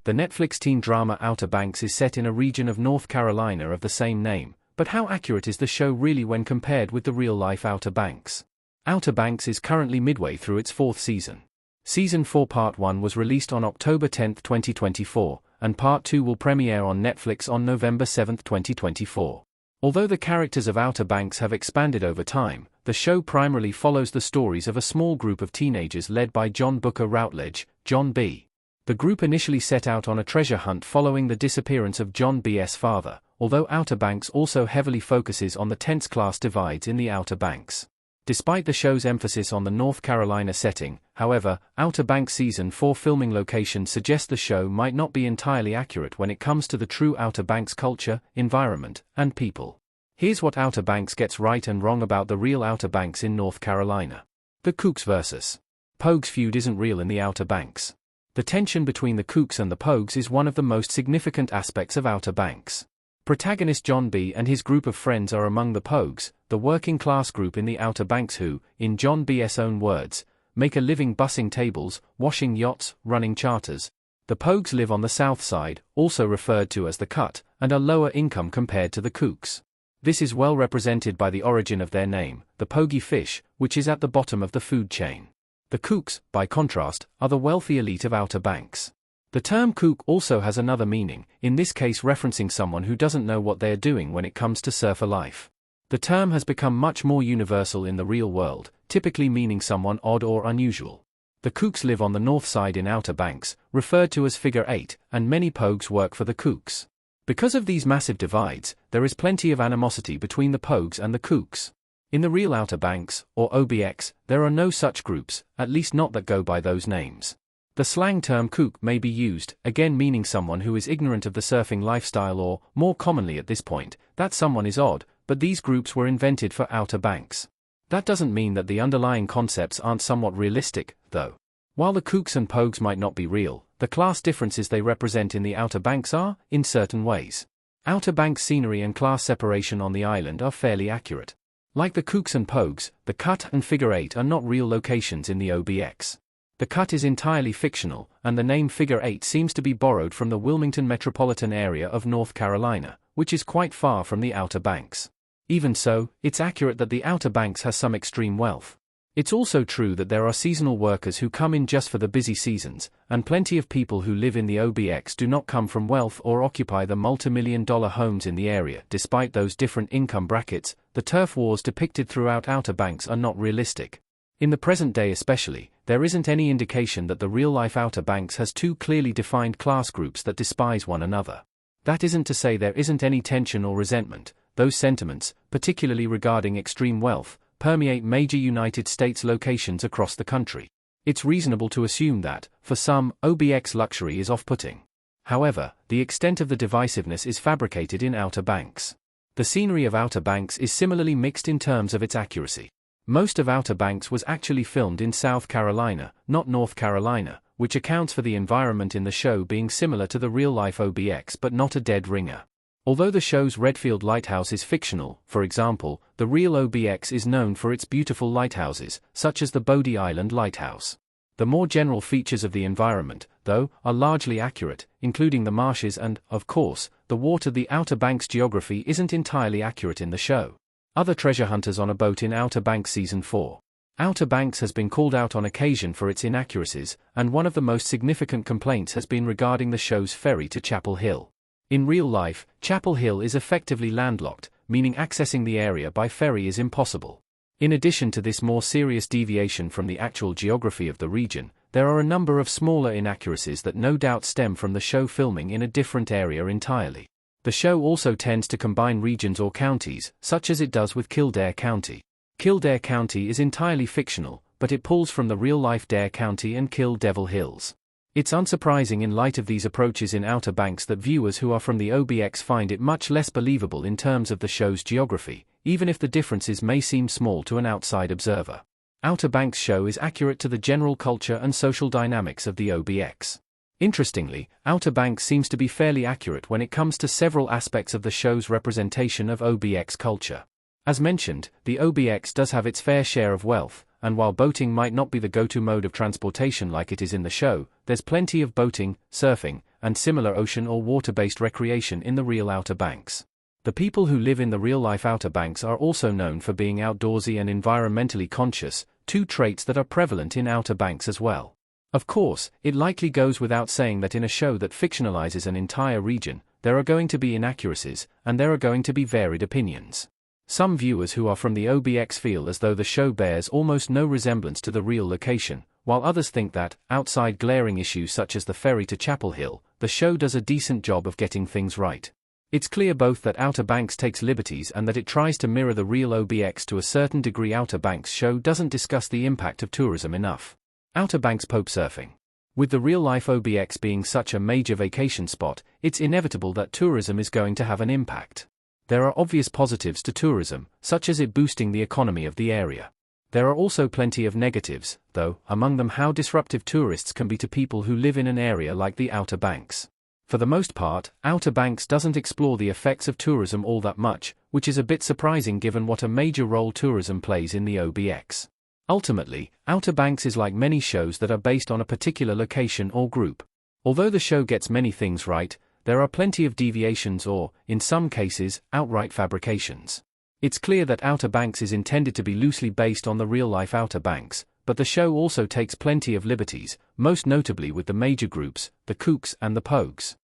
The Netflix teen drama Outer Banks is set in a region of North Carolina of the same name, but how accurate is the show really when compared with the real-life Outer Banks? Outer Banks is currently midway through its 4th season. Season 4 Part 1 was released on October 10, 2024, and Part 2 will premiere on Netflix on November 7, 2024. Although the characters of Outer Banks have expanded over time, the show primarily follows the stories of a small group of teenagers led by John Booker Routledge, John B. The group initially set out on a treasure hunt following the disappearance of John B.'s father, although Outer Banks also heavily focuses on the tense class divides in the Outer Banks. Despite the show's emphasis on the North Carolina setting, however, Outer Banks Season 4 filming locations suggest the show might not be entirely accurate when it comes to the true Outer Banks culture, environment, and people. Here's what Outer Banks gets right and wrong about the real Outer Banks in North Carolina. The Kooks vs. Pogues feud isn't real in the Outer Banks. The tension between the Kooks and the Pogues is one of the most significant aspects of Outer Banks. Protagonist John B. and his group of friends are among the Pogues, the working-class group in the Outer Banks who, in John B.'s own words, make a living bussing tables, washing yachts, running charters. The Pogues live on the south side, also referred to as the Cut, and are lower income compared to the Kooks. This is well represented by the origin of their name, the Pogie fish, which is at the bottom of the food chain. The Kooks, by contrast, are the wealthy elite of Outer Banks. The term kook also has another meaning, in this case referencing someone who doesn't know what they are doing when it comes to surfer life. The term has become much more universal in the real world, typically meaning someone odd or unusual. The Kooks live on the north side in Outer Banks, referred to as Figure 8, and many Pogues work for the Kooks. Because of these massive divides, there is plenty of animosity between the Pogues and the Kooks. In the real Outer Banks, or OBX, there are no such groups, at least not that go by those names. The slang term kook may be used, again meaning someone who is ignorant of the surfing lifestyle or, more commonly at this point, that someone is odd, but these groups were invented for Outer Banks. That doesn't mean that the underlying concepts aren't somewhat realistic, though. While the Kooks and Pogues might not be real, the class differences they represent in the Outer Banks are, in certain ways. Outer Banks scenery and class separation on the island are fairly accurate. Like the Kooks and Pogues, the Cut and Figure 8 are not real locations in the OBX. The Cut is entirely fictional, and the name Figure 8 seems to be borrowed from the Wilmington metropolitan area of North Carolina, which is quite far from the Outer Banks. Even so, it's accurate that the Outer Banks has some extreme wealth. It's also true that there are seasonal workers who come in just for the busy seasons, and plenty of people who live in the OBX do not come from wealth or occupy the multi-million-dollar homes in the area. Despite those different income brackets, the turf wars depicted throughout Outer Banks are not realistic. In the present day especially, there isn't any indication that the real-life Outer Banks has two clearly defined class groups that despise one another. That isn't to say there isn't any tension or resentment. Those sentiments, particularly regarding extreme wealth, permeate major United States locations across the country. It's reasonable to assume that, for some, OBX luxury is off-putting. However, the extent of the divisiveness is fabricated in Outer Banks. The scenery of Outer Banks is similarly mixed in terms of its accuracy. Most of Outer Banks was actually filmed in South Carolina, not North Carolina, which accounts for the environment in the show being similar to the real-life OBX but not a dead ringer. Although the show's Redfield Lighthouse is fictional, for example, the real OBX is known for its beautiful lighthouses, such as the Bodie Island Lighthouse. The more general features of the environment, though, are largely accurate, including the marshes and, of course, the water. The Outer Banks geography isn't entirely accurate in the show. Other treasure hunters on a boat in Outer Banks Season 4. Outer Banks has been called out on occasion for its inaccuracies, and one of the most significant complaints has been regarding the show's ferry to Chapel Hill. In real life, Chapel Hill is effectively landlocked, meaning accessing the area by ferry is impossible. In addition to this more serious deviation from the actual geography of the region, there are a number of smaller inaccuracies that no doubt stem from the show filming in a different area entirely. The show also tends to combine regions or counties, such as it does with Kildare County. Kildare County is entirely fictional, but it pulls from the real-life Dare County and Kill Devil Hills. It's unsurprising in light of these approaches in Outer Banks that viewers who are from the OBX find it much less believable in terms of the show's geography, even if the differences may seem small to an outside observer. Outer Banks show is accurate to the general culture and social dynamics of the OBX. Interestingly, Outer Banks seems to be fairly accurate when it comes to several aspects of the show's representation of OBX culture. As mentioned, the OBX does have its fair share of wealth, and while boating might not be the go-to mode of transportation like it is in the show, there's plenty of boating, surfing, and similar ocean or water-based recreation in the real Outer Banks. The people who live in the real-life Outer Banks are also known for being outdoorsy and environmentally conscious, two traits that are prevalent in Outer Banks as well. Of course, it likely goes without saying that in a show that fictionalizes an entire region, there are going to be inaccuracies, and there are going to be varied opinions. Some viewers who are from the OBX feel as though the show bears almost no resemblance to the real location, while others think that, outside glaring issues such as the ferry to Chapel Hill, the show does a decent job of getting things right. It's clear both that Outer Banks takes liberties and that it tries to mirror the real OBX to a certain degree. Outer Banks show doesn't discuss the impact of tourism enough. Outer Banks pope surfing. With the real-life OBX being such a major vacation spot, it's inevitable that tourism is going to have an impact. There are obvious positives to tourism, such as it boosting the economy of the area. There are also plenty of negatives, though, among them how disruptive tourists can be to people who live in an area like the Outer Banks. For the most part, Outer Banks doesn't explore the effects of tourism all that much, which is a bit surprising given what a major role tourism plays in the OBX. Ultimately, Outer Banks is like many shows that are based on a particular location or group. Although the show gets many things right, there are plenty of deviations or, in some cases, outright fabrications. It's clear that Outer Banks is intended to be loosely based on the real-life Outer Banks, but the show also takes plenty of liberties, most notably with the major groups, the kooks and the pogues.